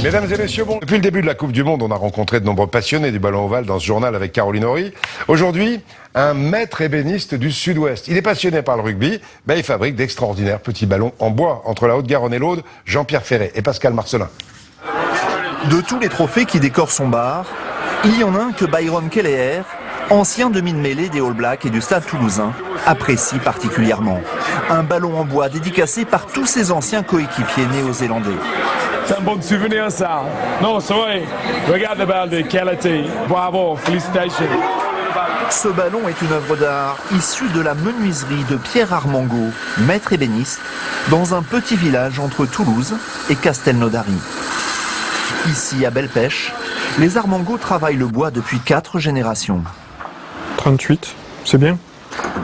Mesdames et messieurs, depuis le début de la Coupe du Monde, on a rencontré de nombreux passionnés du ballon ovale dans ce journal avec Caroline Horry. Aujourd'hui, un maître ébéniste du Sud-Ouest. Il est passionné par le rugby, il fabrique d'extraordinaires petits ballons en bois entre la Haute-Garonne et l'Aude. Jean-Pierre Ferré et Pascal Marcelin. De tous les trophées qui décorent son bar, il y en a un que Byron Kelleher, ancien demi de mêlée des All Blacks et du Stade Toulousain, apprécie particulièrement. Un ballon en bois dédicacé par tous ses anciens coéquipiers néo-zélandais. C'est un bon souvenir, ça. Non, c'est vrai. Regarde le ballon de qualité. Bravo, félicitations. Ce ballon est une œuvre d'art issue de la menuiserie de Pierre Armangot, maître ébéniste, dans un petit village entre Toulouse et Castelnaudary. Ici, à Belle-Pêche, les Armangot travaillent le bois depuis 4 générations. 38, c'est bien.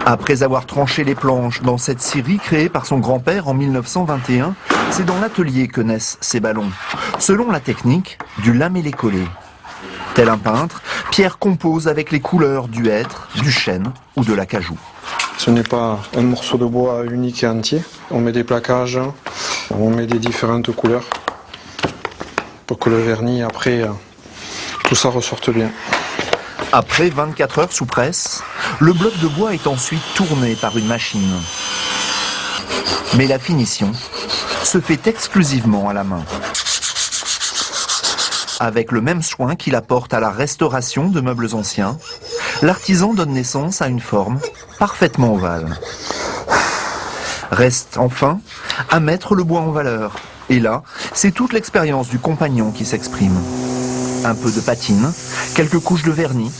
Après avoir tranché les planches dans cette scierie créée par son grand-père en 1921, c'est dans l'atelier que naissent ces ballons, selon la technique du lamellé-collé. Tel un peintre, Pierre compose avec les couleurs du hêtre, du chêne ou de l'acajou. Ce n'est pas un morceau de bois unique et entier. On met des plaquages, on met des différentes couleurs pour que le vernis, après, tout ça ressorte bien. Après 24 heures sous presse, le bloc de bois est ensuite tourné par une machine. Mais la finition se fait exclusivement à la main. Avec le même soin qu'il apporte à la restauration de meubles anciens, l'artisan donne naissance à une forme parfaitement ovale. Reste enfin à mettre le bois en valeur. Et là, c'est toute l'expérience du compagnon qui s'exprime. Un peu de patine, quelques couches de vernis,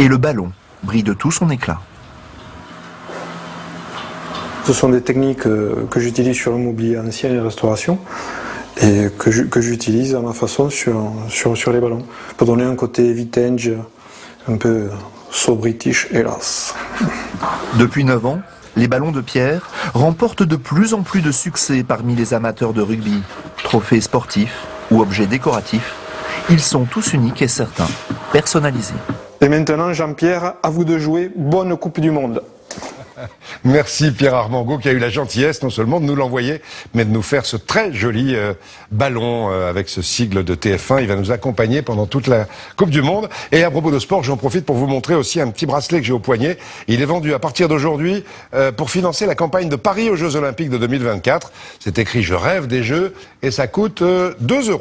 et le ballon brille de tout son éclat. Ce sont des techniques que j'utilise sur le mobilier ancien et la restauration, et que j'utilise à ma façon sur les ballons, pour donner un côté vintage, un peu so british, hélas. Depuis 9 ans, les ballons de Pierre remportent de plus en plus de succès parmi les amateurs de rugby. Trophées sportifs ou objets décoratifs, ils sont tous uniques et certains, personnalisés. Et maintenant, Jean-Pierre, à vous de jouer. Bonne Coupe du Monde. Merci Pierre Armangot qui a eu la gentillesse non seulement de nous l'envoyer, mais de nous faire ce très joli ballon avec ce sigle de TF1. Il va nous accompagner pendant toute la Coupe du Monde. Et à propos de sport, j'en profite pour vous montrer aussi un petit bracelet que j'ai au poignet. Il est vendu à partir d'aujourd'hui pour financer la campagne de Paris aux Jeux Olympiques de 2024. C'est écrit « Je rêve des Jeux » et ça coûte 2 €.